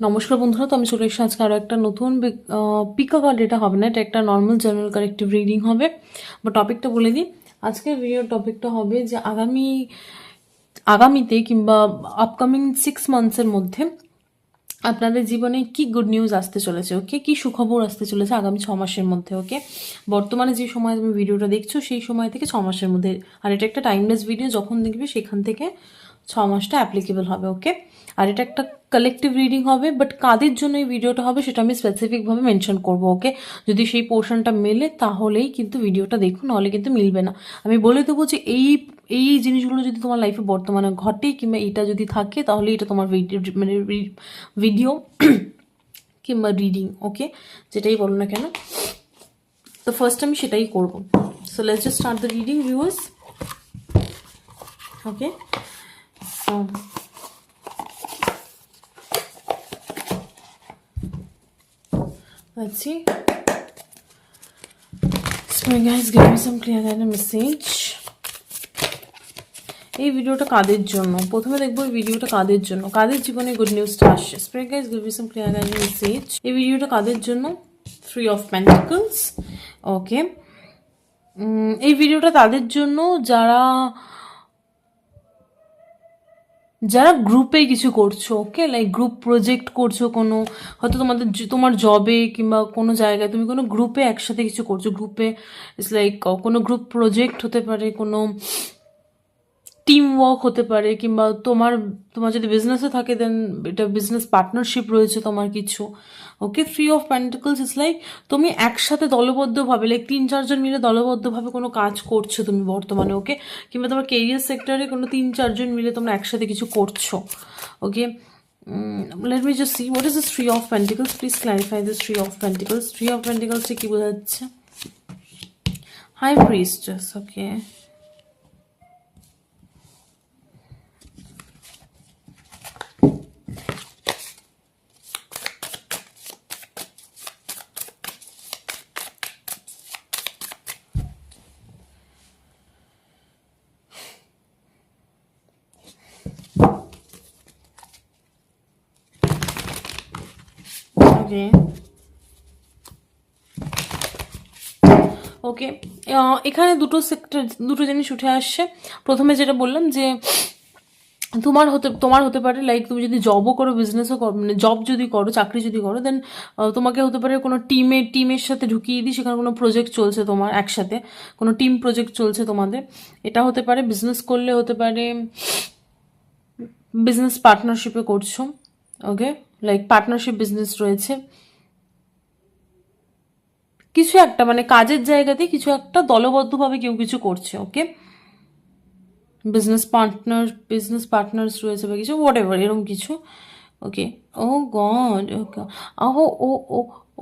নমস্কার বন্ধুরা, তো আমি চলে এসেছি আজকে আরও একটা নতুন পিকা কার্ড। এটা হবে না, এটা একটা নর্মাল জেনারেল কারেক্টিভ রিডিং হবে। বা টপিকটা বলে দিই, আজকের ভিডিওর টপিকটা হবে যে আগামীতে কিংবা আপকামিং 6 মান্থসের মধ্যে আপনাদের জীবনে কি গুড নিউজ আসতে চলেছে, ওকে, কি সুখবর আসতে চলেছে আগামী 6 মাসের মধ্যে, ওকে। বর্তমানে যে সময় তুমি ভিডিওটা দেখছো সেই সময় থেকে 6 মাসের মধ্যে, আর এটা একটা টাইমলেস ভিডিও, যখন দেখবে সেখান থেকে 6 মাসটা অ্যাপ্লিকেবল হবে, ওকে। আর এটা একটা কালেকটিভ রিডিং হবে, বাট কাদের জন্য এই ভিডিওটা হবে সেটা আমি স্পেসিফিকভাবে মেনশন করবো, ওকে। যদি সেই পোর্শনটা মেলে তাহলেই কিন্তু ভিডিওটা দেখুন, নাহলে কিন্তু মিলবে না। আমি বলে দেবো যে এই এই জিনিসগুলো যদি তোমার লাইফে বর্তমানে ঘটে কিংবা এটা যদি থাকে, তাহলে এটা তোমার ভিডিও মানে ভিডিও কিংবা রিডিং, ওকে, যেটাই বলো না কেন। তো ফার্স্ট আমি সেটাই করবো। So let's just start the reading, viewers, okay. So let's see. So guys, give me some clear kind of message. এই ভিডিওটা কাদের জন্য? প্রথমে দেখবো এই ভিডিওটা কাদের জন্য, কাদের জীবনে গুড নিউজটা আসছে। Spray guys, give me some clear kind of message. এই ভিডিওটা কাদের জন্য? 3 of Pentacles, ওকে। এই ভিডিওটা তাদের জন্য যারা যারা গ্রুপে কিছু করছো, ওকে, লাইক গ্রুপ প্রজেক্ট করছো, কোনো হয়তো তোমার জবে কিংবা কোনো জায়গায় তুমি কোনো গ্রুপে একসাথে কিছু করছো। গ্রুপে ইটস লাইক কোনো গ্রুপ প্রজেক্ট হতে পারে, কোনো টিম ওয়ার্ক হতে পারে, কিংবা তোমার যদি বিজনেসে থাকে দেন এটা বিজনেস পার্টনারশিপ রয়েছে তোমার কিছু, ওকে। 3 of Pentacles ইজ লাইক তুমি একসাথে দলবদ্ধভাবে, লাইক 3-4 জন মিলে দলবদ্ধভাবে কোনো কাজ করছো তুমি বর্তমানে, ওকে। কিংবা তোমার কেরিয়ার সেক্টরে কোনো 3-4 জন মিলে তোমরা একসাথে কিছু করছো, okay. Let me just see what is this 3 of Pentacles, please clarify this 3 of Pentacles। 3 of Pentacles কি বোঝাচ্ছে? হাই প্রিস্টেস, ওকে। ওকে, এখানে দুটো জিনিস উঠে আসছে। প্রথমে যেটা বললাম যে তোমার হতে পারে, লাইক তুমি যদি জবও করো, বিজনেসও করো, মানে জব যদি করো, চাকরি যদি করো, দেন তোমাকে হতে পারে কোনো টিমের সাথে ঢুকিয়ে দিই, সেখানে কোনো প্রজেক্ট চলছে তোমার একসাথে, কোনো টিম প্রজেক্ট চলছে তোমাদের। এটা হতে পারে বিজনেস করলে, হতে পারে বিজনেস পার্টনারশিপে করছো, ওকে, লাইক পার্টনারশিপ বিজনেস রয়েছে কিছু একটা, মানে কাজের জায়গাতে কিছু একটা দলবদ্ধভাবে কেউ কিছু করছে, ওকে। বিজনেস পার্টনার্স রয়েছে বা কিছু হোয়াট এভার এরকম কিছু, ওকে। ও গড, ওকে। ও ও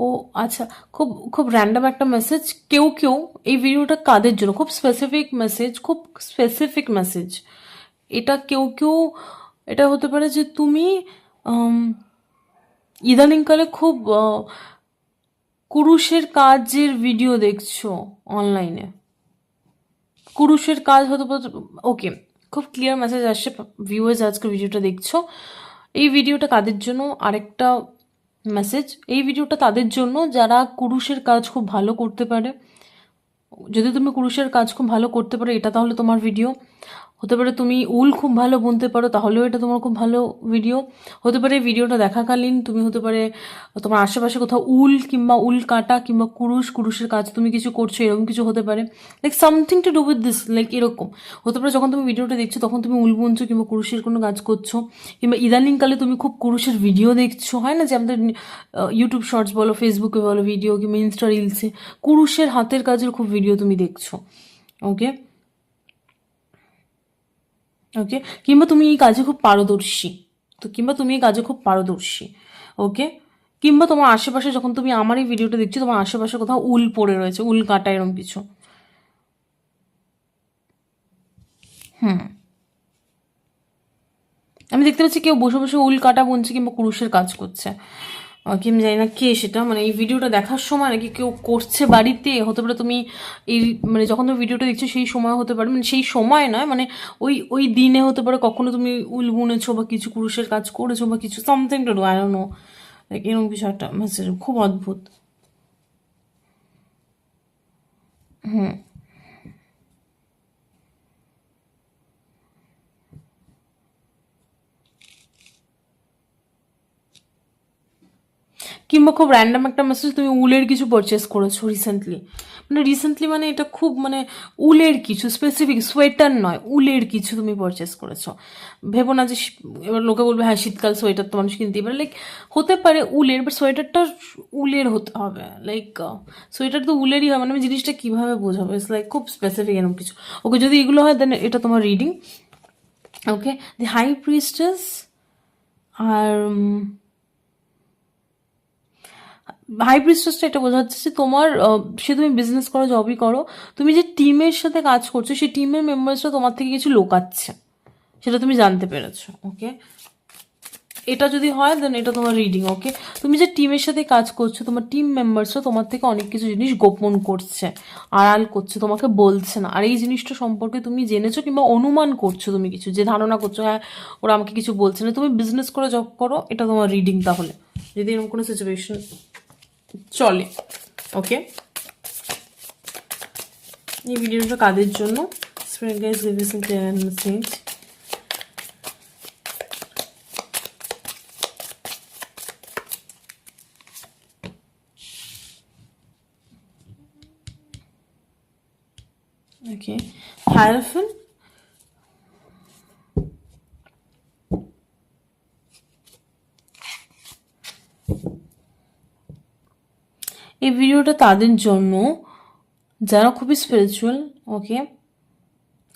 ও আচ্ছা, খুব খুব র্যান্ডম একটা মেসেজ। কেউ এই ভিডিওটা কাদের জন্য, খুব স্পেসিফিক মেসেজ এটা। এটা হতে পারে যে তুমি ইদানিংকালে খুব কুরুষের কাজের ভিডিও দেখছো অনলাইনে। কুরুষের কাজ হতে পারে, ওকে। খুব ক্লিয়ার মেসেজ আসছে ভিউয়ার্স, আজকে ভিডিওটা দেখছো। এই ভিডিওটা কাদের জন্য? আরেকটা মেসেজ, এই ভিডিওটা তাদের জন্য যারা কুরুষের কাজ খুব ভালো করতে পারে। যদি তুমি কুরুষের কাজ খুব ভালো করতে পারো, এটা তাহলে তোমার ভিডিও হতে পারে। তুমি উল খুব ভালো বুনতে পারো, তাহলেও এটা তোমার খুব ভালো ভিডিও হতে পারে। ভিডিওটা দেখাকালীন তুমি হতে পারে তোমার আশেপাশে কোথাও উল কিংবা উল কাটা কিংবা কুরুষের কাজ তুমি কিছু করছো, এরকম কিছু হতে পারে, like something to do with this, like এরকম হতে পারে। যখন তুমি ভিডিওটা দেখছো তখন তুমি উল বুনছো কিংবা কুরুষের কোনো কাজ করছো, কিংবা ইদানিংকালে তুমি খুব কুরুষের ভিডিও দেখছো। হয় না যে আমাদের ইউটিউব শর্টস বলো, ফেসবুকে বলো ভিডিও, কিংবা ইনস্টা রিলসে কুরুষের হাতের কাজের খুব ভিডিও তুমি দেখছো, ওকে। ওকে, কিংবা তুমি এই কাজে খুব পারদর্শী, ওকে। কিংবা তোমার আশেপাশে, যখন তুমি আমার এই ভিডিওটা দেখছো, তোমার আশেপাশে কোথাও উল পড়ে রয়েছে, উল কাটা এরকম কিছু। আমি দেখতে পাচ্ছি কেউ বসে বসে উল কাটা বুনছে কিংবা কুরুষের কাজ করছে, কি আমি জানি না কে সেটা, মানে এই ভিডিওটা দেখার সময় নাকি কেউ করছে বাড়িতে, হতে পারে তুমি এই মানে যখন তুমি ভিডিওটা দেখছো সেই সময় হতে পারে, মানে সেই সময় নয়, মানে ওই ওই দিনে হতে পারে, কখনো তুমি উল বুনেছো বা কিছু কুরুশের কাজ করেছো বা কিছু something to do, I don't know, like এরকম কিছু একটা মেসেজ, খুব অদ্ভুত। কিংবা খুব র্যান্ডম একটা মেসেজ, তুমি উলের কিছু পারচেস করেছো রিসেন্টলি, মানে রিসেন্টলি মানে এটা খুব মানে উলের কিছু স্পেসিফিক, সোয়েটার নয়, উলের কিছু তুমি পারচেস করেছো। ভেবো না যে এবার লোকে বলবে হ্যাঁ শীতকাল সোয়েটার তো মানুষ কিনতেই পারে, লাইক হতে পারে উলের, বাট সোয়েটারটা উলের হতে হবে, লাইক সোয়েটার তো উলেরই হয়, মানে আমি জিনিসটা কীভাবে বোঝাবো, ইটস লাইক খুব স্পেসিফিক এরকম কিছু। ওকে, যদি এগুলো হয় দেন এটা তোমার রিডিং। ওকে, দি হাই প্রিস্টেস আর হাই প্রিস্টেসটা এটা বোঝাচ্ছে যে তোমার সে তুমি বিজনেস করো, জবই করো, তুমি যে টিমের সাথে কাজ করছো সেই টিমের মেম্বার্সরা তোমার থেকে কিছু লোকাচ্ছে, সেটা তুমি জানতে পেরেছো। ওকে, এটা যদি হয় দেন এটা তোমার রিডিং। ওকে, তুমি যে টিমের সাথে কাজ করছো, তোমার টিম মেম্বার্সরা তোমার থেকে অনেক কিছু জিনিস গোপন করছে, আড়াল করছে, তোমাকে বলছে না, আর এই জিনিসটা সম্পর্কে তুমি জেনেছো কিংবা অনুমান করছো, তুমি কিছু যে ধারণা করছো হ্যাঁ ওরা আমাকে কিছু বলছে না, তুমি বিজনেস করে জব করো, এটা তোমার রিডিং। তাহলে যদি এরকম কোনো সিচুয়েশন চলে, ওকে, এই ভিডিওটা কাদের জন্য? Spirit guides give us some clear message. Okay, Hierophant. এই ভিডিওটা তাদের জন্য যারা খুবই স্পিরিচুয়াল, ওকে,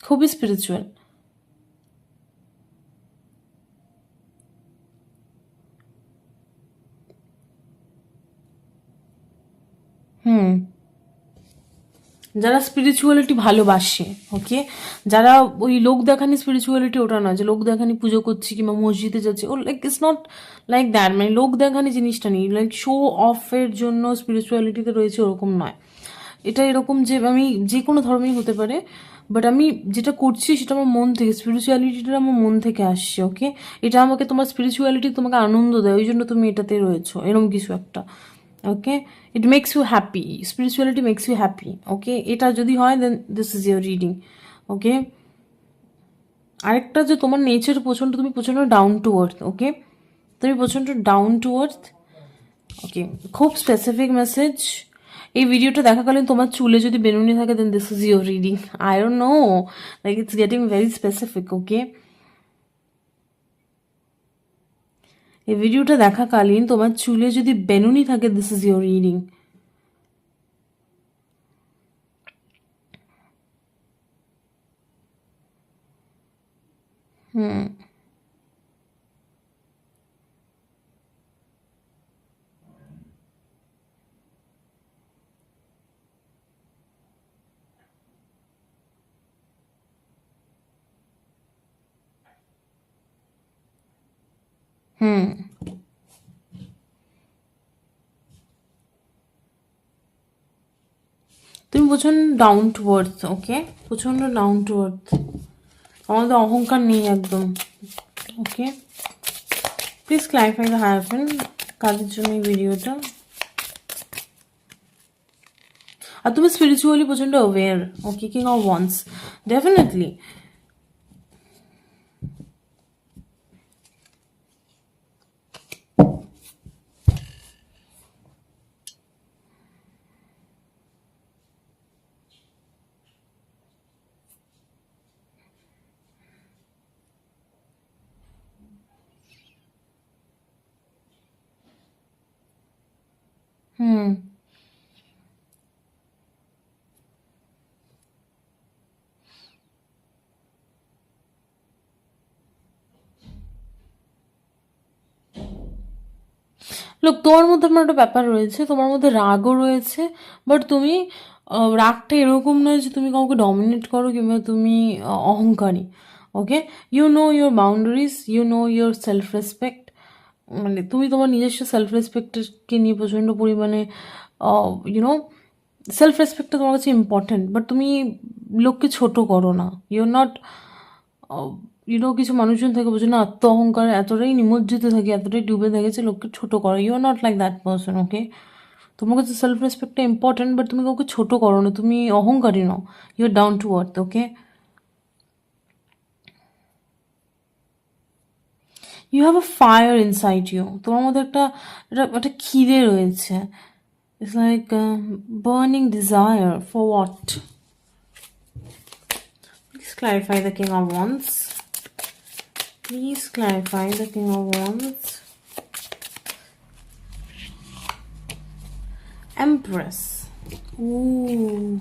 খুবই স্পিরিচুয়াল। যারা স্পিরিচুয়ালিটি ভালোবাসে, ওকে, যারা ওই লোক দেখানি স্পিরিচুয়ালিটি, ওটা নয় যে লোক দেখানি পুজো করছি কিংবা মসজিদে যাচ্ছি, oh like it's not like that, মানে লোক দেখানি জিনিসটা নেই, লাইক শো অফের জন্য স্পিরিচুয়ালিটিতে রয়েছে ওরকম নয়। এটা এরকম যে আমি যে কোনো ধর্মেই হতে পারে, বাট আমি যেটা করছি সেটা আমার মন থেকে, স্পিরিচুয়ালিটিটা আমার মন থেকে আসছে। ওকে, এটা আমাকে, তোমার স্পিরিচুয়ালিটি তোমাকে আনন্দ দেয়, ওই জন্য তুমি এটাতে রয়েছো, এরকম কিছু একটা। Okay, it makes you happy, spirituality makes you happy. Okay, এটা যদি হয় then this is your reading. Okay, আরেকটা যে তোমার নেচার প্রচণ্ড, তুমি প্রচণ্ড ডাউন টু আর্থ। ওকে, তুমি প্রচণ্ড ডাউন টু আর্থ। ওকে, খুব স্পেসিফিক মেসেজ। এই ভিডিওটা দেখাকালীন তোমার চুলে যদি বেনুনি থাকে then this is your reading. I don't know, like it's getting very specific. Okay, এই ভিডিওটা দেখাকালীন তোমার চুলে যদি বেনুনি থাকে দিস ইজ ইউর রিডিং। তুমি প্রচণ্ড ডাউন টু আর্থ। ওকে, প্রচণ্ড ডাউন টু আর্থ, আমাদের অহংকার নেই একদম। ওকে, প্লিজ ক্লারিফাই দ্য হায়ারফ্যান্ট, কাদের জন্য এই ভিডিওটা? আর তুমি স্পিরিচুয়ালি প্রচণ্ড aware. Okay, king of once, definitely. লোক, তোমার মধ্যে আমার একটা ব্যাপার রয়েছে, তোমার মধ্যে রাগও রয়েছে, বাট তুমি রাগটা এরকম নয় যে তুমি কাউকে ডমিনেট করো কিংবা তুমি অহংকারী। Okay, you know your boundaries, you know your self respect, মানে তুমি তোমার নিজস্ব সেলফ রেসপেক্টকে নিয়ে প্রচণ্ড পরিমাণে ইউনো সেলফ রেসপেক্টটা তোমার কাছে ইম্পর্ট্যান্ট, বাট তুমি লোককে ছোট করো না। ইউর নট কিছু মানুষজন থাকে প্রচণ্ড আত্ম অহংকার, এতটাই নিমজ্জিত থাকে, এতটাই ডুবে থাকে যে লোককে ছোট করো। You are not like that person, okay? তোমার কাছে সেলফ রেসপেক্টটা ইম্পর্ট্যান্ট, বাট তুমি কাউকে ছোট করো না, তুমি অহংকারী নও, you are down to earth, okay? You have a fire inside you, তোমার মধ্যে একটা খিদে রয়েছে। It's like burning desire for what? Please clarify the king of wands. Please clarify the King of Wands. Empress. Ooh.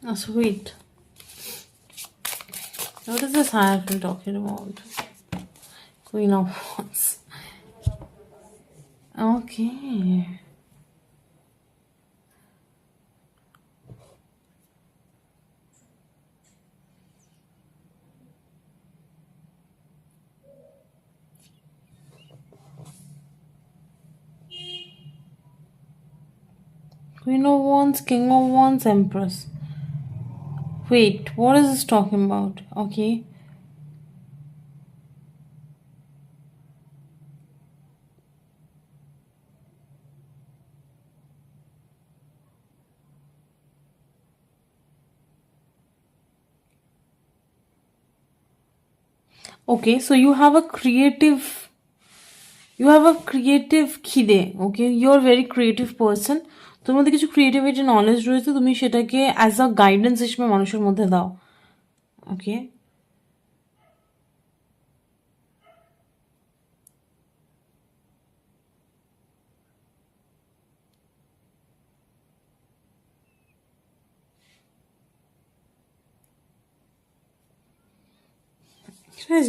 Oh, sweet. What is this Hierophant talking about? Queen of Wands. Okay. Queen of Wands, King of Wands, Empress. Wait, what is this talking about? Okay. Okay, so you have a creative খিদে, okay? You are very creative person. তোমার মধ্যে কিছু creativity knowledge রয়েছে, তুমি সেটাকে as a guidance হিসেবে মানুষের মধ্যে দাও, ওকে?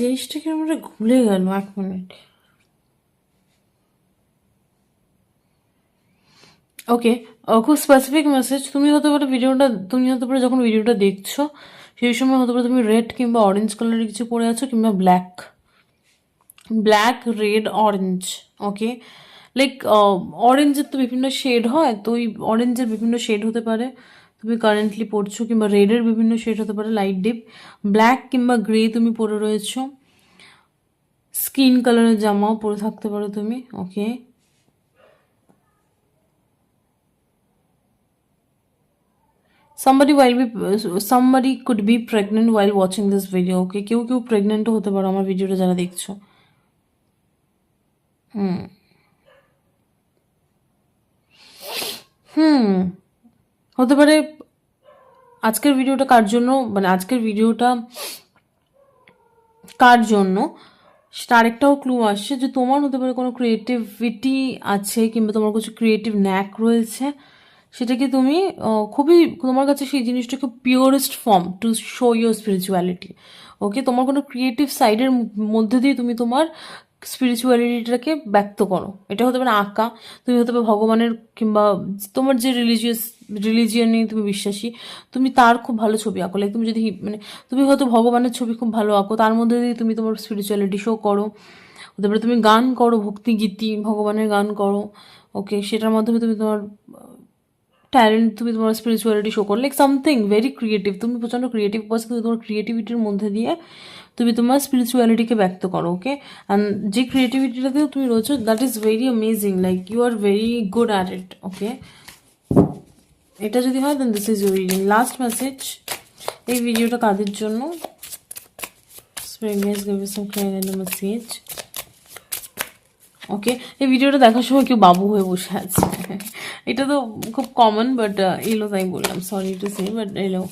জিনিসটাকে আমরা ভুলে গেল, 1 মিনিট। ওকে, খুব স্পেসিফিক মেসেজ। তুমি হতে পারে যখন ভিডিওটা দেখছো সেই সময় হতে পারে তুমি রেড কিংবা অরেঞ্জ কালারের কিছু পরে আছো, কিংবা ব্ল্যাক, রেড, অরেঞ্জ, ওকে? লাইক অরেঞ্জের তো বিভিন্ন শেড হয়, তো ওই অরেঞ্জের বিভিন্ন শেড হতে পারে তুমি কারেন্টলি পড়ছো, কিংবা রেডের বিভিন্ন শেড হতে পারে, লাইট ডিপ। ব্ল্যাক কিংবা গ্রে তুমি পরে রয়েছো। স্কিন কালারের জামাও পরে থাকতে পারো তুমি, ওকে? somebody could be pregnant while watching this video, okay? কেউ প্রেগনেন্টও হতে পারো আমার ভিডিওটা যারা দেখছো। হতে পারে আজকের ভিডিওটা কার জন্য সেটা আরেকটাও ক্লু আসছে যে তোমার হতে পারে কোনো ক্রিয়েটিভিটি আছে, কিংবা তোমার কিছু ক্রিয়েটিভ ন্যাক রয়েছে, সেটাকে তুমি তোমার কাছে সেই জিনিসটা খুব purest form to show your spirituality, okay? তোমার কোনো ক্রিয়েটিভ সাইডের মধ্যে দিয়ে তুমি তোমার স্পিরিচুয়ালিটিটাকে ব্যক্ত করো। এটা হতে পারে আঁকা, তুমি হতে পারে ভগবানের, কিংবা তোমার যে রিলিজিয়নে তুমি বিশ্বাসী, তুমি তার খুব ভালো ছবি আঁকো। লাইক তুমি যদি তুমি হয়তো ভগবানের ছবি খুব ভালো আঁকো, তার মধ্যে দিয়ে তুমি তোমার স্পিরিচুয়ালিটি শো করো। হতে পারে তুমি গান করো, ভক্তিগীতি, ভগবানের গান করো, ওকে? সেটার মাধ্যমে তুমি তোমার ট্যালেন্ট, তুমি তোমার স্পিরিচুয়ালিটি শো করো, লাইক সামথিং ভেরি ক্রিয়েটিভ। তুমি প্রচণ্ড ক্রিয়েটিভ পার্সন, তুমি তোমার ক্রিয়েটিভিটির মধ্যে দিয়ে তুমি তোমার স্পিরিচুয়ালিটিকে ব্যক্ত করো, ওকে? অ্যান্ড যে ক্রিয়েটিভিটিটাতেও তুমি রয়েছো, that is very amazing, like you are very good at it, okay? এটা যদি হয় then this is your reading. Last message, এই ভিডিওটা কাদের জন্য? Message, okay? এই ভিডিওটা দেখার সময় কেউ বাবু হয়ে বসে আছে। এটা তো খুব কমন, বাট এলো তাই বললাম, সরি টু সে, বাট এলো।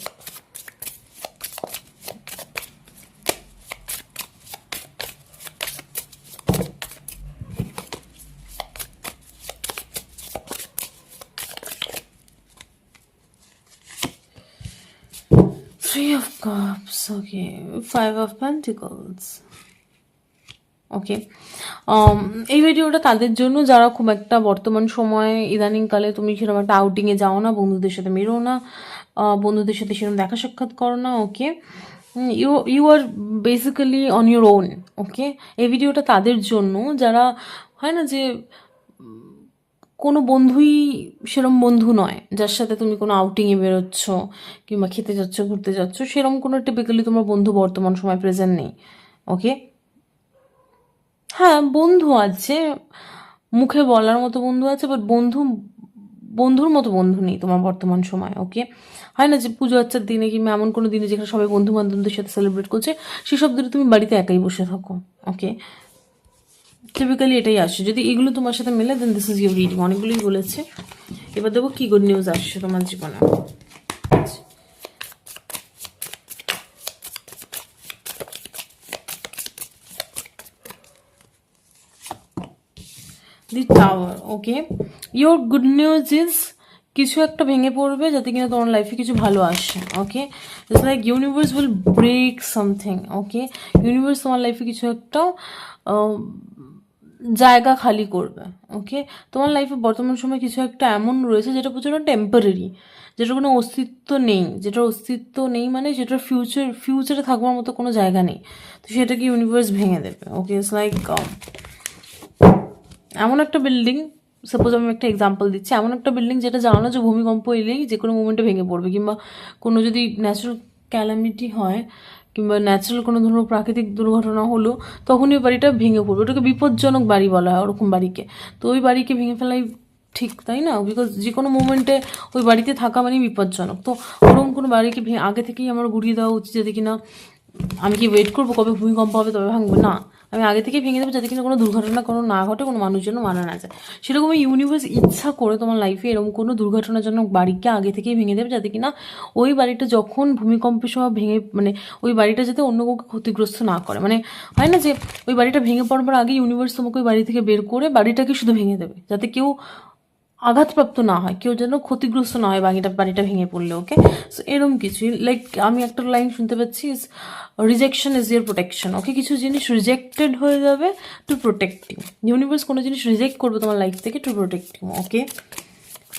Three of Cups, okay. Five of Pentacles. ওকে, এই ভিডিওটা তাদের জন্য যারা খুব একটা বর্তমান সময়ে ইদানিংকালে তুমি সেরকম একটা আউটিংয়ে যাও না, বন্ধুদের সাথে বেরো না, বন্ধুদের সাথে সেরকম দেখা সাক্ষাৎ করো না। Okay, you are basically on your own. Okay, এই ভিডিওটা তাদের জন্য যারা হয় না যে কোনো বন্ধুই সেরম বন্ধু নয় যার সাথে তুমি কোনো আউটিংয়ে বেরোচ্ছ কিংবা খেতে যাচ্ছ, ঘুরতে যাচ্ছ, সেরম কোনো টিপিক্যালি তোমার বন্ধু বর্তমান সময় প্রেজেন্ট নেই। ওকে, হ্যাঁ বন্ধু আছে, মুখে বলার মতো বন্ধু আছে, বাট বন্ধুর মতো বন্ধু নেই তোমার বর্তমান সময়। ওকে, হয় না যে পুজো আচ্চার দিনে কিংবা এমন কোনো দিনে যেখানে সবাই বন্ধু বান্ধবদের সাথে সেলিব্রেট করছে, সেসব দিনে তুমি বাড়িতে একাই বসে থাকো। ওকে, টিপিক্যালি এটাই আসছে। যদি এগুলো তোমার সাথে মেলে দেন দিস ইজ ইউর রিডিং। অনেকগুলোই বলেছে, এবার দেখো কি গুড নিউজ আসছে তোমার জীবনে। The tower. Okay, your good news is কিছু একটা ভেঙে পড়বে যাতে কিনা তোমার লাইফে কিছু ভালো আসে। Okay, it's like universe will break something. Okay, universe তোমার লাইফে কিছু একটা জায়গা খালি করবে। ওকে, তোমার লাইফে বর্তমান সময় কিছু একটা এমন রয়েছে যেটা প্রচণ্ড টেম্পারারি, যেটার কোনো অস্তিত্ব নেই, যেটার অস্তিত্ব নেই মানে যেটার ফিউচারে থাকবার মতো কোনো জায়গা নেই, তো সেটাকে ইউনিভার্স ভেঙে দেবে। ওকে, ইটস লাইক এমন একটা বিল্ডিং, সাপোজ আমি একটা এক্সাম্পল দিচ্ছি, এমন একটা বিল্ডিং যেটা জানো না যে ভূমিকম্প এলেই যে কোনো মোমেন্টে ভেঙে পড়বে, কিংবা কোনো যদি ন্যাচারাল ক্যালামিটি হয় কিংবা ন্যাচারাল কোনো ধরনের প্রাকৃতিক দুর্ঘটনা হলো তখনই ওই বাড়িটা ভেঙে পড়বে। ওটাকে বিপজ্জনক বাড়ি বলা হয়, ওরকম বাড়িকে। তো ওই বাড়িকে ভেঙে ফেলাই ঠিক, তাই না? বিকজ যে কোনো মোমেন্টে ওই বাড়িতে থাকা মানেই বিপজ্জনক। তো ওরকম কোনো বাড়িকে আগে থেকেই আমার গুড়িয়ে দেওয়া উচিত, যাতে কিনা আমি কি ওয়েট করবো কবে ভূমিকম্প হবে তবে ভাঙবে? না, আমি আগে থেকেই ভেঙে দেবো যাতে কিনা কোনো দুর্ঘটনা কোনো না ঘটে, কোনো মানুষজন মারা না যায়। সেরকমই ইউনিভার্স ইচ্ছা করে তোমার লাইফে এরকম কোনো দুর্ঘটনাজনক বাড়িকে আগে থেকেই ভেঙে দেবে, যাতে কিনা ওই বাড়িটা যখন ভূমিকম্পের সময় ভেঙে মানে ওই বাড়িটা যাতে অন্য কাউকে ক্ষতিগ্রস্ত না করে। মানে হয় না যে ওই বাড়িটা ভেঙে পড়বার আগে ইউনিভার্স তোমাকে ওই বাড়ি থেকে বের করে বাড়িটাকে শুধু ভেঙে দেবে, যাতে কেউ আঘাতপ্রাপ্ত না হয়, কেউ যেন ক্ষতিগ্রস্ত না হয় বাড়িটা ভেঙে পড়লে। ওকে, সো এরকম কিছু লাইক আমি একটা লাইন শুনতে পাচ্ছি, রিজেকশন ইজ ইয়ার প্রোটেকশন। ওকে, কিছু জিনিস রিজেক্টেড হয়ে যাবে টু প্রোটেক্ট ইউ। ইউনিভার্স কোনো জিনিস রিজেক্ট করবে তোমার লাইফ থেকে to protect you. Okay,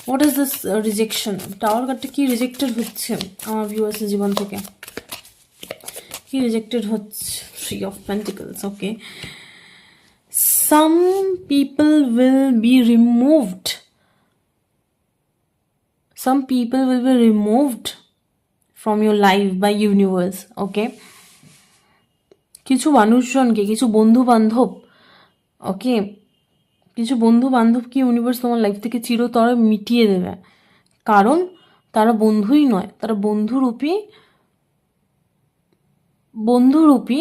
what is this rejection? Tower কার্ডটা কি রিজেক্টেড হচ্ছে আমার ভিউয়ার্সের জীবন থেকে? কি রিজেক্টেড হচ্ছে? Three of pentacles. Okay, some people will be removed, some people will be removed from your life by universe. ওকে, কিছু মানুষজনকে, কিছু বন্ধু বান্ধব, ওকে, কিছু বন্ধু বান্ধবকে ইউনিভার্স তোমার লাইফ থেকে চিরতরে মিটিয়ে দেবে, কারণ তারা বন্ধুই নয়, তারা বন্ধুরূপী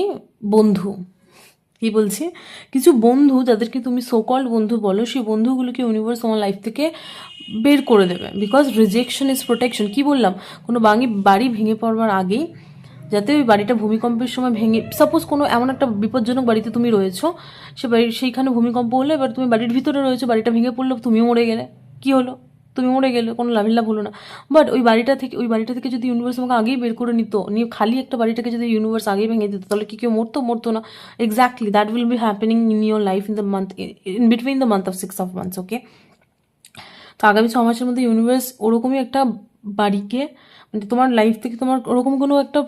বন্ধু। কি বলছি, কিছু বন্ধু যাদেরকে তুমি সোকল্ড বন্ধু বলো, সেই বন্ধুগুলোকে ইউনিভার্স তোমার লাইফ থেকে বের করে দেবে। Because rejection is protection. কি বললাম, কোনো বাড়ি ভেঙে পড়বার আগেই যাতে ওই বাড়িটা ভূমিকম্পের সময় ভেঙে, সাপোজ কোনো এমন একটা বিপজ্জনক বাড়িতে তুমি রয়েছো, সেইখানে ভূমিকম্প হলো, এবার তুমি বাড়ির ভিতরে রয়েছো, বাড়িটা ভেঙে পড়লো, তুমিও মরে গেলে, কি হলো? তুমি মরে গেলে, কোনো লাভ হলো না। বাট ওই বাড়িটা থেকে যদি ইউনিভার্স আমাকে আগেই বের করে নিয়ে খালি একটা বাড়িটাকে যদি ইউনিভার্স আগেই ভেঙে দিত, তাহলে কি কেউ মরতো না? Exactly that will be happening in your life in between the month of 6 of months. ওকে, তো আগামী 6 মাসের মধ্যে ইউনিভার্স ওরকমই একটা বাড়িকে, মানে তোমার লাইফ থেকে তোমার ওরকম কোনো একটা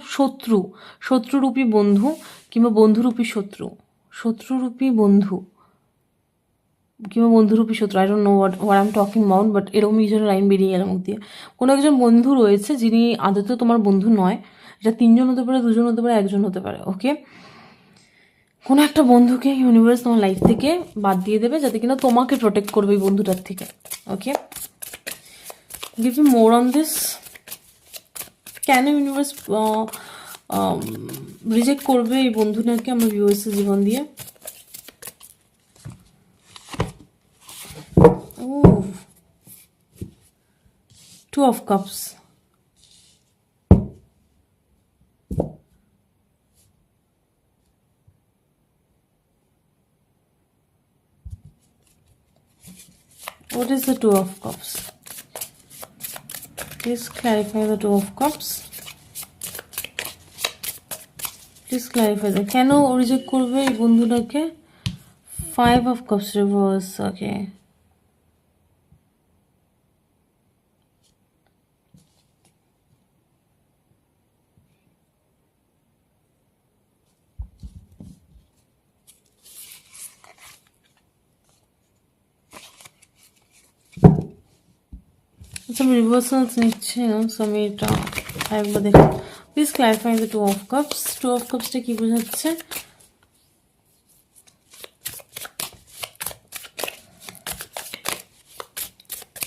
শত্রুরূপী বন্ধু কিংবা বন্ধুরূপী শত্রুরূপী বন্ধু কিংবা বন্ধুরূপী শত্রু, I don't know what I am talking about, but এরকম কিছু লাইন বেরিয়ে গেল মুখ দিয়ে। কোনো একজন বন্ধু রয়েছে যিনি আদতে তোমার বন্ধু নয়, এটা 3 জন হতে পারে, 2 জন হতে পারে, 1 জন হতে পারে। ওকে, কোনো একটা বন্ধুকে ইউনিভার্স তোমার লাইফ থেকে বাদ দিয়ে দেবে, যাতে কিনা তোমাকে প্রোটেক্ট করবে এই বন্ধুটার থেকে। Okay, give me more on this. কেন ইউনিভার্স রিজেক্ট করবে এই বন্ধুটাকে আমার ভিউয়ার্সের জীবন দিয়ে? Two of Cups. What is the Two of Cups? Please clarify the Two of Cups. Please clarify that, কেন রিজেক্ট করবে এই বন্ধুটাকে? 5 of Cups রিভার্স, ওকে। আচ্ছা, আমি রিভার্সালস নিচ্ছি না, সো আমি এটা আরেকবার দেখি। Please clarify the 2 of Cups। 2 of Cupsটা কি বোঝাচ্ছে?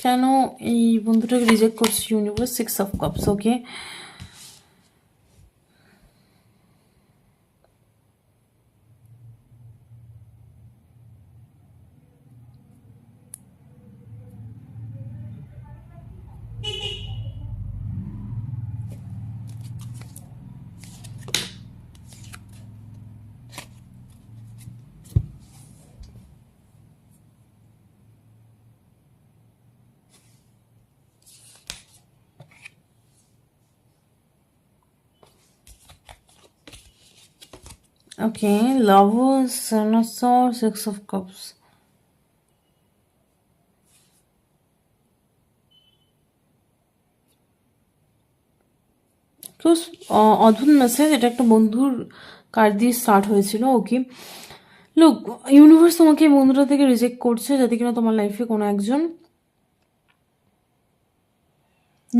কেন এই বন্ধুটাকে রিজেক্ট করছে universe? 6 of Cups, okay. Okay, lovers, Son of Swords, 6 of Cups. তো অদ্ভুত মেসেজ, এটা একটা বন্ধুর কার্ড দিয়ে স্টার্ট হয়েছিল, ওকে। লুক, ইউনিভার্স তোমাকে এই বন্ধুটা থেকে রিজেক্ট করছে যাতে কিনা তোমার লাইফে কোনো একজন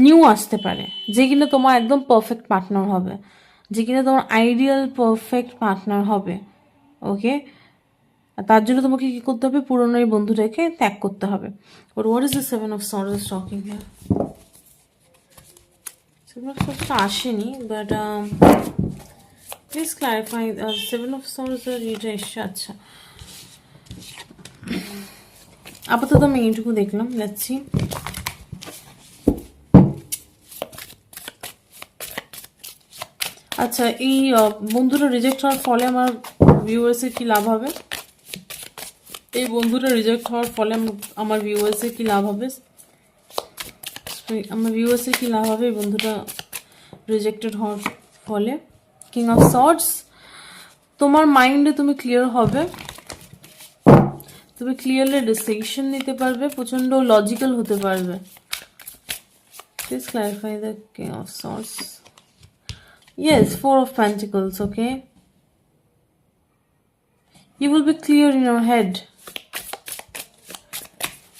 নিউ আসতে পারে, যে কিনা তোমার একদম পারফেক্ট পার্টনার হবে, যে কিনা তোমার আইডিয়াল পারফেক্ট পার্টনার হবে, ওকে। আর তার জন্য তোমাকে কি করতে হবে? পুরনো এই বন্ধুটাকে ত্যাগ করতে হবে। But what is the 7 of Swords talking here? 7 of Swords আসেনি, but please clarify. 7 of Swords এটা এসছে, আচ্ছা। আপাতত আমি এইটুকু দেখলাম, যাচ্ছি। আচ্ছা, এই বন্ধুটা রিজেক্ট হওয়ার ফলে আমার ভিউয়ার্সের কি লাভ হবে? এই বন্ধুটা রিজেক্ট হওয়ার ফলে আমার ভিউয়ার্সের কি লাভ হবে? আমার ভিউয়ার্সের কি লাভ হবে এই বন্ধুটা রিজেক্টেড হওয়ার ফলে? কিং অফ সর্টস, তোমার মাইন্ডে তুমি ক্লিয়ার হবে, তুমি ক্লিয়ারলি ডিসিশন নিতে পারবে, প্রচন্ড লজিক্যাল হতে পারবে। Please clarify the king of sorts. Yes, 4 of Pentacles, okay? You will be clear in your head.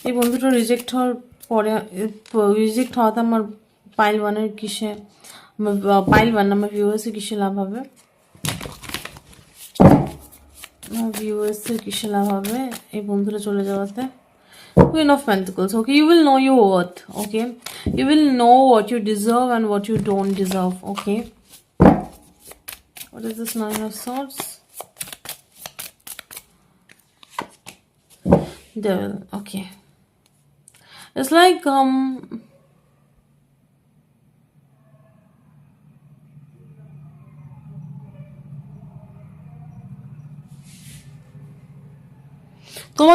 এই বন্ধুটা রিজেক্ট হওয়ার পরে, রিজেক্ট হওয়াতে আমার পাইল ওয়ানের কিসে, পাইল ওয়ান আমার ভিউয়ার্সের কিসে লাভ হবে? আমার ভিউয়ার্সের কিসে লাভ হবে এই বন্ধুটা চলে যাওয়াতে? Queen of Pentacles, okay? You will know your worth, okay? You will know what you deserve and what you don't deserve, okay? What is this 9 of Swords? Devil, okay. It's like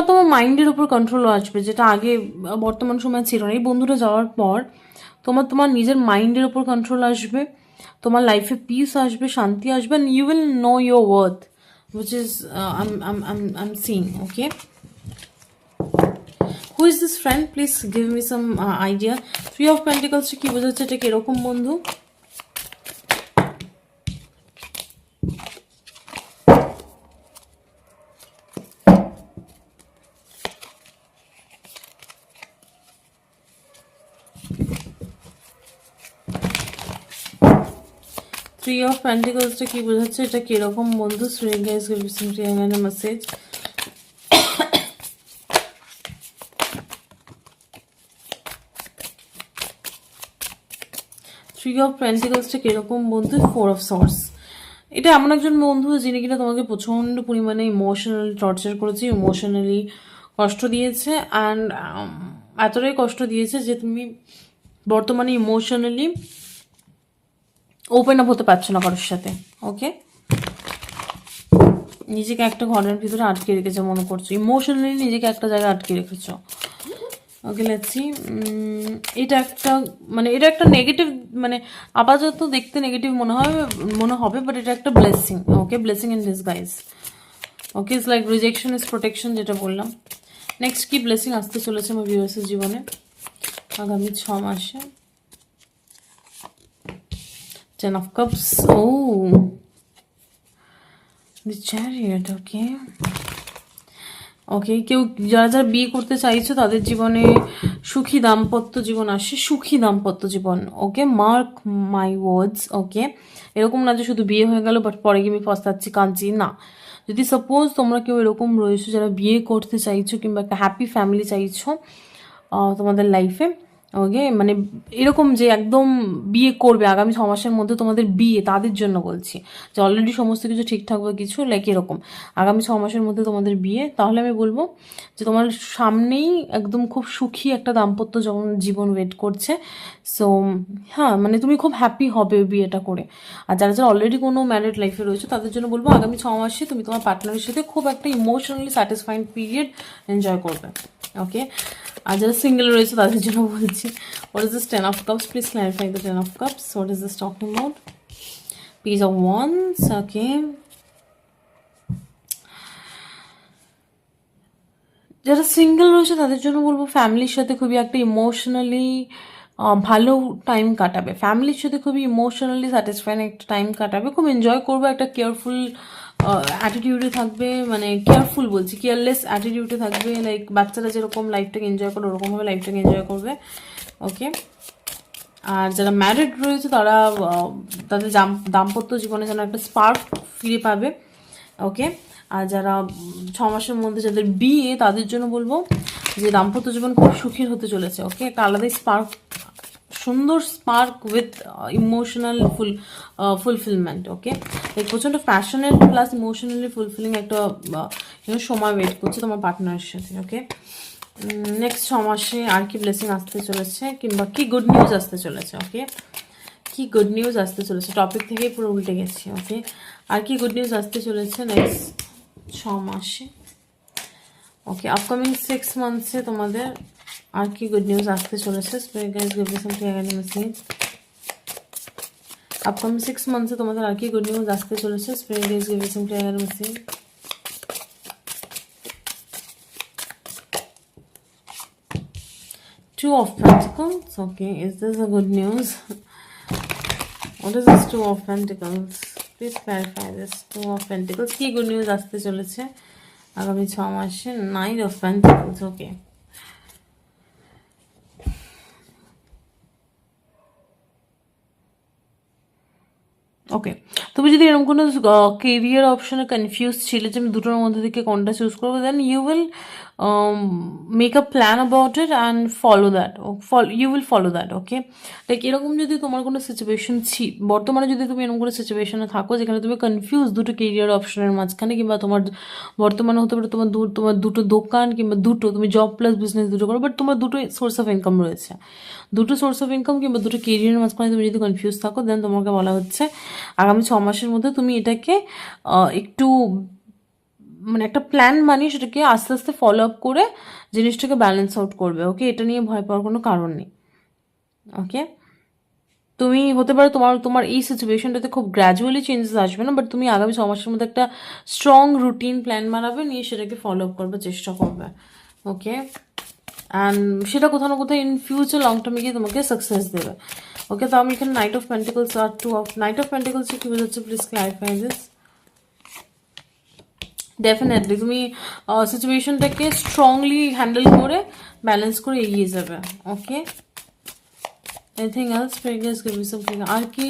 তোমার মাইন্ডের উপর control আসবে, যেটা আগে বর্তমান সময় ছিল না। এই বন্ধুটা যাওয়ার পর তোমার নিজের মাইন্ডের উপর কন্ট্রোল আসবে, তোমার লাইফে পিস আসবে, শান্তি আসবে, and you will know your worth, which is I'm seeing, okay? Who is this friend? Please give me some idea. 3 of Pentacles কি বোঝাচ্ছে? এটা কিরকম বন্ধু? Three of Pentacles কি বোঝাচ্ছে? এটা কিরকম বন্ধু? So you guys will be sending a message. Three of Pentacles কিরকম বন্ধু? 4 of Swords। এটা এমন একজন বন্ধু যিনি কিনা তোমাকে প্রচন্ড পরিমাণে ইমোশনালি টর্চার করেছে, ইমোশনালি কষ্ট দিয়েছে, অ্যান্ড এতটাই কষ্ট দিয়েছে যে তুমি বর্তমানে ইমোশনালি ওপেন আপ হতে পারছো না কারোর সাথে, ওকে? নিজেকে একটা ঘরের ভিতরে আটকে রেখেছো মনে করছো, ইমোশনালি নিজেকে একটা জায়গায় আটকে রেখেছো, ওকে লেটস সি। এটা একটা মানে এটা একটা নেগেটিভ, মানে আপাতত দেখতে নেগেটিভ মনে হবে, বাট এটা একটা blessing. Okay, blessing in disguise. Okay, it's like rejection is protection, যেটা বললাম। নেক্সট কি ব্লেসিং আসতে চলেছে আমার ভিউয়ার্সের জীবনে আগামী 6 মাসে? টেন অফ কাপস, ও দি চ্যারিয়ট। ওকে ওকে, কেউ যারা যারা বিয়ে করতে চাইছো তাদের জীবনে সুখী দাম্পত্য জীবন আসে, সুখী দাম্পত্য জীবন। ওকে, মার্ক মাই ওয়ার্ডস। ওকে, এরকম না যে শুধু বিয়ে হয়ে গেল বাট পরে গিয়ে আমি পস্তাচ্ছি কাঁদছি, না। যদি সাপোজ তোমরা কেউ এরকম রয়েছো যারা বিয়ে করতে চাইছো কিংবা একটা হ্যাপি ফ্যামিলি চাইছো তোমাদের লাইফে, ওকে, মানে এরকম যে একদম বিয়ে করবে আগামী 6 মাসের মধ্যে তোমাদের বিয়ে, তাদের জন্য বলছি যে অলরেডি সমস্ত কিছু ঠিকঠাক বা কিছু লাইক এরকম আগামী 6 মাসের মধ্যে তোমাদের বিয়ে, তাহলে আমি বলবো যে তোমার সামনেই একদম খুব সুখী একটা দাম্পত্য জীবন ওয়েট করছে। সো হ্যাঁ, মানে তুমি খুব হ্যাপি হবে বিয়েটা করে। আর যারা যারা অলরেডি কোনো ম্যারিড লাইফে রয়েছে তাদের জন্য বলবো আগামী 6 মাসে তুমি তোমার পার্টনারের সাথে খুব একটা ইমোশনালি স্যাটিসফাইড পিরিয়ড এনজয় করবে। ওকে, আর যারা সিঙ্গেল রয়েছে তাদের জন্য বলছি, what is this ten of cups? Please clarify the ten of cups, what is this talking about? Page of wands. Okay, যারা সিঙ্গেল রয়েছে তাদের জন্য বলবো ফ্যামিলির সাথে খুবই একটা ইমোশনালি ভালো টাইম কাটাবে, ফ্যামিলির সাথে খুবই ইমোশনালি স্যাটিসফাইং একটা টাইম কাটাবে, খুব এনজয় করবে, একটা কেয়ারফুল অ্যাটিটিউডে থাকবে, মানে কেয়ারফুল বলছি, কেয়ারলেস অ্যাটিটিউডে থাকবে, লাইক বাচ্চারা যেরকম লাইফটাকে এনজয় করে ওরকমভাবে লাইফটাকে এনজয় করবে। ওকে, আর যারা ম্যারিড রয়েছে তারা তাদের দাম্পত্য জীবনে যেন একটা স্পার্ক ফিরে পাবে। ওকে, আর যারা 6 মাসের মধ্যে যাদের বিয়ে তাদের জন্য বলবো যে দাম্পত্য জীবন খুব সুখীর হতে চলেছে। ওকে, একটা আলাদাই স্পার্ক, সুন্দর স্পার্ক উইথ ইমোশনাল ফুলফিলমেন্ট। ওকে, প্রচণ্ড প্যাশনেট প্লাস ইমোশনালি ফুলফিলিং একটা সময় ওয়েট করছে তোমার পার্টনারের সাথে। ওকে, নেক্সট 6 মাসে আর কি ব্লেসিং আসতে চলেছে কিংবা কি গুড নিউজ আসতে চলেছে? ওকে, কি গুড নিউজ আসতে চলেছে? টপিক থেকেই পুরো উল্টে গেছি। ওকে, আর কি গুড নিউজ আসতে চলেছে নেক্সট 6 মাসে? ওকে, আপকামিং 6 মান্থসে তোমাদের আর কি গুড নিউজ আসতে চলেছে? Spirit guys give me some clear message. Upcoming 6 মান্থসে তোমাদের আর কি গুড নিউজ আসতে চলেছে? Spirit guys give me some clear message. Two of Pentacles. Okay, is this a good news? What is this Two of Pentacles? Please clarify this. Two of Pentacles. কি good news আসতে চলেছে আগামী 6 মাসে? Nine of Pentacles. Okay. ওকে, তুমি যদি এরকম কোনো career অপশনে কনফিউজ ছিলে যে আমি দুটোর মধ্যে থেকে কোনটা চুজ করবো, then you will make a plan about it and follow that, you will follow that. Okay, like এরকম যদি তোমার কোনো সিচুয়েশন বর্তমানে যদি তুমি এরকম কোনো সিচুয়েশনে থাকো যেখানে তুমি কনফিউজ দুটো কেরিয়ার অপশনের মাঝখানে, কিংবা তোমার বর্তমানে হতে পারে তোমার দুটো দোকান কিংবা তুমি জব প্লাস বিজনেস দুটো করো, বাট তোমার দুটো সোর্স অফ ইনকাম রয়েছে, দুটো সোর্স অফ ইনকাম কিংবা দুটো কেরিয়ারের মাঝখানে তুমি যদি কনফিউজ থাকো, দেন তোমাকে বলা হচ্ছে আগামী 6 মাসের মধ্যে তুমি এটাকে একটু মানে একটা প্ল্যান বানিয়ে সেটাকে আস্তে আস্তে ফলো আপ করে জিনিসটাকে ব্যালেন্স আউট করবে। ওকে, এটা নিয়ে ভয় পাওয়ার কোনো কারণ নেই। ওকে, তুমি হতে পারে তোমার এই সিচুয়েশনটাতে খুব গ্র্যাজুয়ালি চেঞ্জেস আসবে না, বাট তুমি আগামী 6 মাসের মধ্যে একটা স্ট্রং রুটিন প্ল্যান বানাবে, নিয়ে সেটাকে ফলো আপ করবে, চেষ্টা করবে। ওকে, অ্যান্ড সেটা কোথাও না কোথাও ইন ফিউচার লং টার্মে গিয়ে তোমাকে সাকসেস দেবে। ওকে, তো আমি এখানে নাইট অফ পেন্টিকলস আর নাইট অফ পেন্টিকলস কি বোঝাচ্ছে? Please clarify this. ডেফিনেটলি তুমি সিচুয়েশনটাকে স্ট্রংলি হ্যান্ডেল করে ব্যালেন্স করে এগিয়ে যাবে। Okay, anything else? Spirit give me some clear. আর কি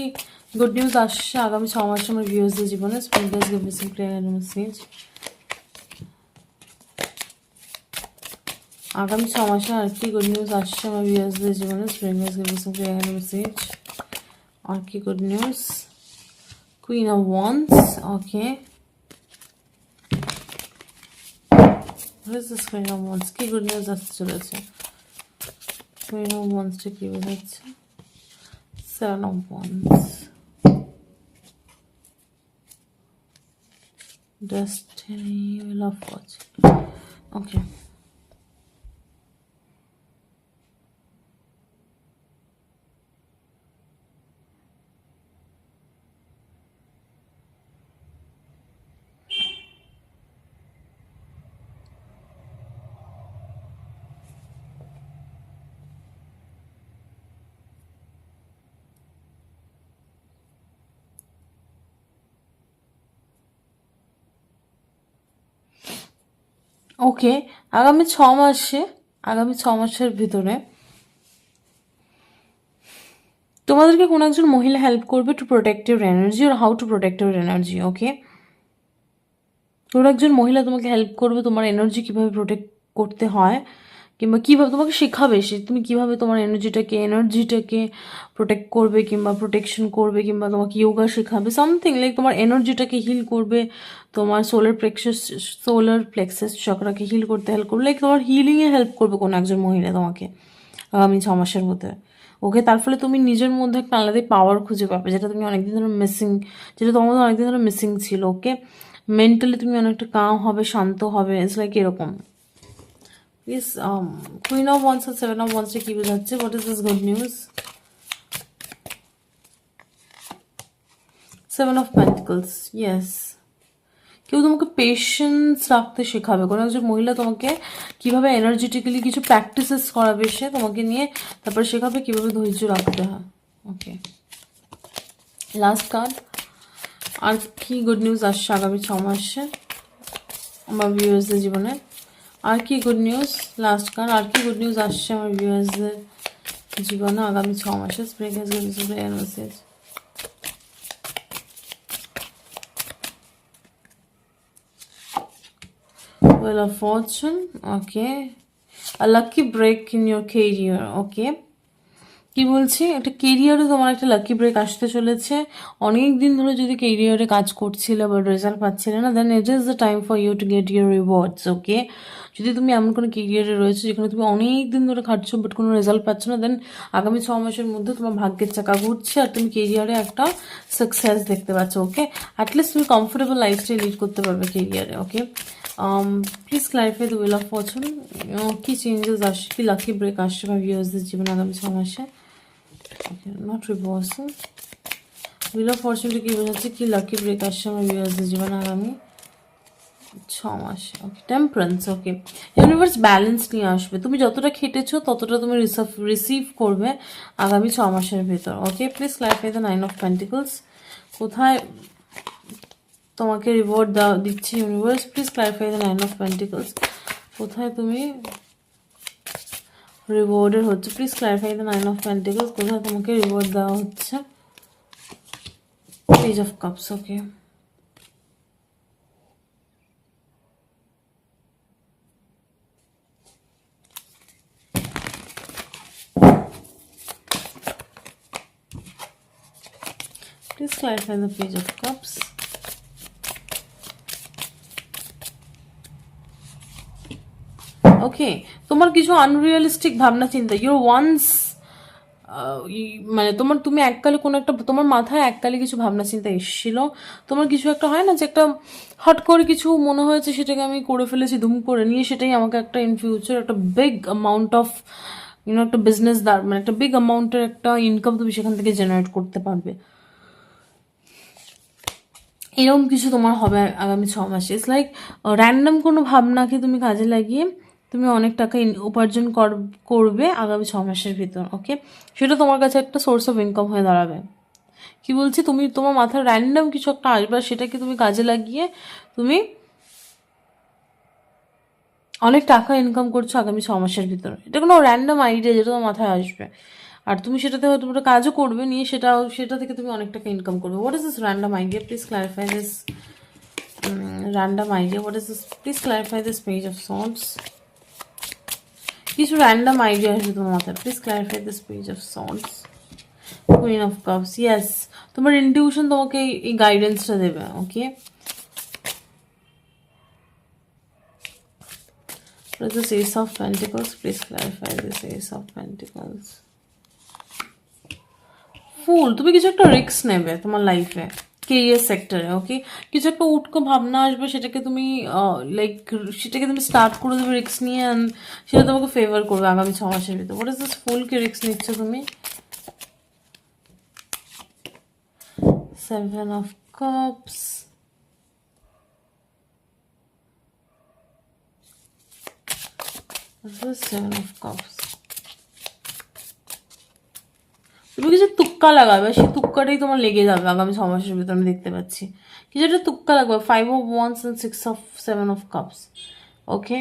গুড নিউজ আসছে আগামী 6 মাসে আমার ভিউয়ার্সদের জীবনে? Spirit give me some clear message. আগামী 6 মাসে আর কি গুড নিউজ আসছে আমার ভিউয়ার্সদের জীবনে? Spirit give me some clear message. আর কি good news? Queen of wands. Okay, Queen of Wands কি গুড নিউজ আসতে চলেছে? Queen of Wands টা কি বোঝাচ্ছে? Seven of Wands, Destiny, Wheel of Fortune. Okay, ওকে, আগামী 6 মাসের ভিতরে তোমাদেরকে কোনো একজন মহিলা হেল্প করবে টু প্রোটেক্ট ইউর এনার্জি, আর how to protect your energy. Okay, কোনো একজন মহিলা তোমাকে হেল্প করবে তোমার এনার্জি কীভাবে প্রোটেক্ট করতে হয়, কিংবা কীভাবে তোমাকে শেখাবে সে তুমি কীভাবে তোমার এনার্জিটাকে প্রোটেক্ট করবে, কিংবা প্রোটেকশন করবে, কিংবা তোমাকে ইয়োগা শেখাবে, সামথিং লাইক তোমার এনার্জিটাকে হিল করবে, তোমার সোলার প্লেক্সাস চক্রাকে হিল করতে হেল্প করবে, লাইক তোমার হিলিংয়ে হেল্প করবে কোনো একজন মহিলা তোমাকে আগামী 6 মাসের মধ্যে। ওকে, তার ফলে তুমি নিজের মধ্যে একটা আলাদাই পাওয়ার খুঁজে পাবে, যেটা তোমার মধ্যে অনেকদিন ধরে মিসিং ছিল। ওকে, মেন্টালি তুমি অনেকটা কাম হবে, শান্ত হবে, ইটস লাইক এরকম। প্লিজ কুইন অফ ওয়ান্স আর 7 অফ ওয়ান্সে কি বোঝাচ্ছে? What is this good news? 7 of pentacles, yes. কেউ তোমাকে পেশেন্স রাখতে শেখাবে, কোনো একজন মহিলা তোমাকে কিভাবে এনার্জেটিক্যালি কিছু প্র্যাকটিসেস করাবে, সে তোমাকে নিয়ে তারপর শেখাবে কিভাবে ধৈর্য রাখতে হয়। ওকে, লাস্ট কার্ড। আর কি গুড নিউজ আসছে আগামী 6 মাসে আমার ভিউয়ার্সদের জীবনে? আর কি গুড নিউজ? Last card. আর কি গুড নিউজ আসছে আমার ভিউয়ার্সদের জীবনে আগামী 6 মাসে? Message. Wheel of Fortune, okay. A lucky break in your career, okay. কি বলছি, একটা কেরিয়ারে তোমার একটা লাকি ব্রেক আসতে চলেছে। অনেক দিন ধরে যদি কেরিয়ারে কাজ করছিলে বা রেজাল্ট পাচ্ছিলে না, then it is the time for you to get your rewards. Okay, যদি তুমি এমন কোনো কেরিয়ারে রয়েছে যেখানে তুমি অনেক দিন ধরে খাটছো বাট কোনো রেজাল্ট পাচ্ছ না, দেন আগামী 6 মাসের মধ্যে তোমার ভাগ্যের চাকা ঘুরছে আর তুমি কেরিয়ারে একটা সাকসেস দেখতে পাচ্ছ। ওকে, অ্যাটলিস্ট তুমি কমফোর্টেবল লাইফস্টাইল লিড করতে পারবে কেরিয়ারে। Okay, please clarify the wheel of fortune. কি চেঞ্জেস আসছে, কি লাকি ব্রেক আসছে বা ভিউয়ার্সদের জীবনে আগামী 6 মাসে? Okay, not reversal. Wheel of Fortune কি বোঝাচ্ছে, কি লাকি ব্রেক আসছে আমার ভিউয়ার্সদের জীবনে আগামী 6 মাসে? ওকে, টেম্পারেন্স। ওকে, ইউনিভার্স ব্যালেন্স নিয়ে আসবে, তুমি যতটা খেটেছো ততটা তুমি রিসিভ করবে আগামী 6 মাসের ভেতর। Okay, please clarify the 9 of pentacles. কোথায় তোমাকে রিওয়ার্ড দিচ্ছে universe? Please clarify the 9 of pentacles. কোথায় তুমি রিওয়ার্ডের হচ্ছে? Please clarify the 9 of pentacles. কোথায় তোমাকে রিওয়ার্ড দেওয়া হচ্ছে? Page of cups. Okay, please clarify the page of cups. Okay, তোমার কিছু আনরিয়ালিস্টিক ভাবনা চিন্তা, ইউর ওয়ান্স মানে তুমি এককালে কোনো একটা, তোমার মাথায় এককালে কিছু ভাবনা চিন্তা এসেছিল, তোমার কিছু একটা হয় না যে একটা হট করে কিছু মনে হয়েছে, সেটাকে আমি করে ফেলেছি ধুম করে নিয়ে, সেটাই আমাকে একটা ইন ফিউচার একটা বিগ অ্যামাউন্ট অফ একটা বিজনেস মানে একটা বিগ অ্যামাউন্টের একটা ইনকাম তুমি সেখান থেকে জেনারেট করতে পারবে, এরকম কিছু তোমার হবে আগামী 6 মাসে। ইটস লাইক র্যান্ডম কোনো ভাবনাকে তুমি কাজে লাগিয়ে তুমি অনেক টাকা উপার্জন করবে আগামী 6 মাসের ভিতর। ওকে, সেটা তোমার কাছে একটা সোর্স অফ ইনকাম হয়ে দাঁড়াবে। কি বলছি, তুমি তোমার মাথায় র্যান্ডম কিছু একটা আসবে, সেটাকে তুমি কাজে লাগিয়ে তুমি অনেক টাকা ইনকাম করছো আগামী 6 মাসের ভিতর। এটা কোনো র্যান্ডম আইডিয়া যেটা তোমার মাথায় আসবে, আর তুমি সেটাতে হয়তো একটা কাজও করবে নিয়ে, সেটা থেকে তুমি অনেক টাকা ইনকাম করবে। What is this random idea? Please clarify this random idea. What is this? Please clarify this page of sorts. কিছু র্যান্ডম আইডিয়া আসবে তোমার মাথায়, please clarify this page of sorts. Queen of cups, yes, তোমার intuition তোমাকে এই গাইডেন্সটা দেবে। ওকে, what is this Ace of Pentacles? Please clarify this Ace of Pentacles. ফুল, তুমি কিছু একটা রিস্ক নেবে তোমার লাইফে, কেরিয়ার সেক্টরে। ওকে, কিছু একটা উটকো ভাবনা আসবে, সেটাকে তুমি স্টার্ট করে দেবে রিস্ক নিয়ে, অ্যান্ড সেটা তোমাকে ফেভার করবে আগামী 6 মাসের ভিতরে। What is this full? কি রিস্ক নিচ্ছ তুমি? 7 of Cups, what is this 7 of Cups? তুমি কিছু তুক্কা লাগাবে, সেই তুক্কাটাই তোমার লেগে যাবে আগামী 6 মাসের ভিতরে, আমি দেখতে পাচ্ছি কিছু একটা তুক্কা লাগবে। 5 of Wands and 6 of 7 of Cups, ওকে।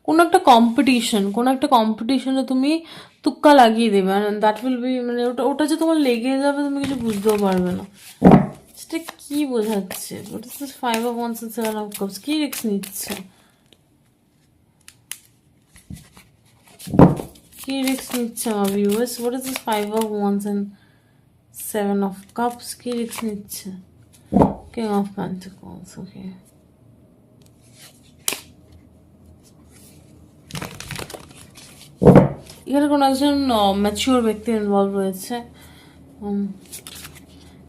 কোনো একটা কম্পিটিশনে তুমি তুক্কা লাগিয়ে দেবে, দ্যাট উইল বি, মানে ওটা ওটা যে তোমার লেগে যাবে তুমি কিছু বুঝতেও পারবে না। সেটা কি বোঝাচ্ছে? ওটা is 5 of Wands and 7 of Cups, কি রিস্ক নিচ্ছে? কি রিস্ক নিচ্ছে আমার viewers? What is this 5 of Wands and 7 of Cups, কি রিস্ক নিচ্ছে? King of Pentacles, ওকে। এখানে কোনো একজন ম্যাচিওর ব্যক্তি ইনভলভ রয়েছে।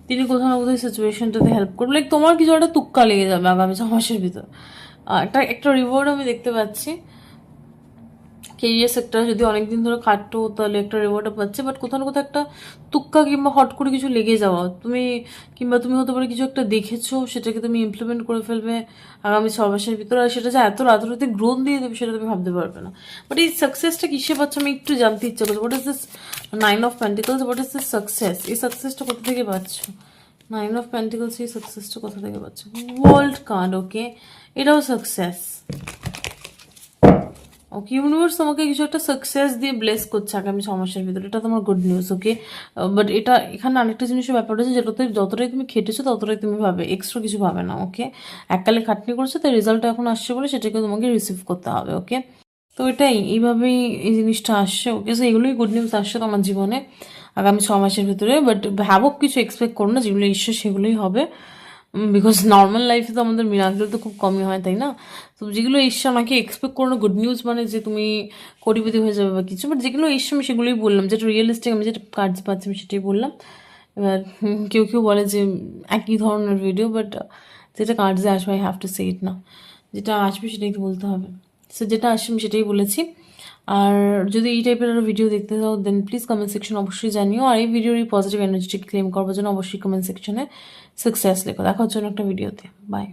তিনি কোথাও না কোথাও সিচুয়েশনটাতে হেল্প করবে, লাইক তোমার কিছু একটা তুক্কা লেগে যাবে আগামী 6 মাসের ভিতর। একটা একটা রিওয়ার্ড আমি দেখতে পাচ্ছি। কেরিয়ার সেক্টর যদি অনেকদিন ধরে খাটো তাহলে একটা রিওয়ার্ডও পাচ্ছে, বাট কোথাও না কোথাও একটা তুক্কা কিংবা হট করে কিছু লেগে যাওয়া, তুমি হতে পারে কিছু একটা দেখেছো, সেটাকে তুমি ইমপ্লিমেন্ট করে ফেলবে আগামী 6 মাসের ভিতরে, আর সেটা যে এত রাতারাতি গ্রোথ দিয়ে দেবে সেটা তুমি ভাবতে পারবে না। বাট এই সাকসেসটা কিসে পাচ্ছ আমি একটু জানতে ইচ্ছা করছি। What is this 9 of Pentacles, what is this success? এই সাকসেসটা কোথা থেকে পাচ্ছ? 9 of Pentacles, এই সাকসেসটা কোথা থেকে পাচ্ছ? ওয়ার্ল্ড কার্ড, ওকে, এটাও সাকসেস। ওকে, ইউনিভার্স তোমাকে কিছু একটা সাকসেস দিয়ে ব্লেস করছে আগামী 6 মাসের ভিতরে, এটা তোমার গুড নিউজ। ওকে, বাট এটা এখানে আরেকটা জিনিসের ব্যাপার আছে, যেটাতে যতটাই তুমি খেটেছো ততটাই তুমি পাবে, এক্সট্রা কিছু পাবে না। ওকে, এককালে খাটনি করছো তাই রেজাল্টটা এখন আসছে বলে সেটাকে তোমাকে রিসিভ করতে হবে। ওকে, তো এটাই, এইভাবেই এই জিনিসটা আসছে। ওকে, সো এগুলোই গুড নিউজ আসছে তোমার জীবনে আগামী 6 মাসের ভিতরে। বাট ভাবক কিছু এক্সপেক্ট করো না, যেগুলো ঈশ্বর সেগুলোই হবে। বিকজ নর্মাল লাইফে তো আমাদের মিরাকেল তো খুব কমই হয়, তাই না? তো যেগুলো ঈশ্বর আমাকে এক্সপেক্ট করো না গুড নিউজ মানে যে তুমি কোটিপতি হয়ে যাবে বা কিছু, বাট যেগুলো ঈশ্বর আমি সেগুলোই বললাম, যেটা রিয়েলিস্টিক আমি যেটা কার্ডস পাচ্ছি আমি সেটাই বললাম। এবার কেউ কেউ বলে যে একই ধরনের ভিডিও, বাট যেটা কার্ডসে আসবে আই হ্যাভ টু সে ইট না, যেটা আসবে সেটাই তো বলতে হবে। সো যেটা আসবে আমি সেটাই বলেছি। আর যদি এই টাইপের আরও ভিডিও দেখতে চাও দেন প্লিজ কমেন্ট সেকশন অবশ্যই জানিও। আর এই ভিডিওর এই পজিটিভ এনার্জিটি ক্লেম করবার জন্য অবশ্যই কমেন্ট সেকশনে সাকসেস লেখো। দেখা হচ্ছে অন্য একটা ভিডিওতে। বাই।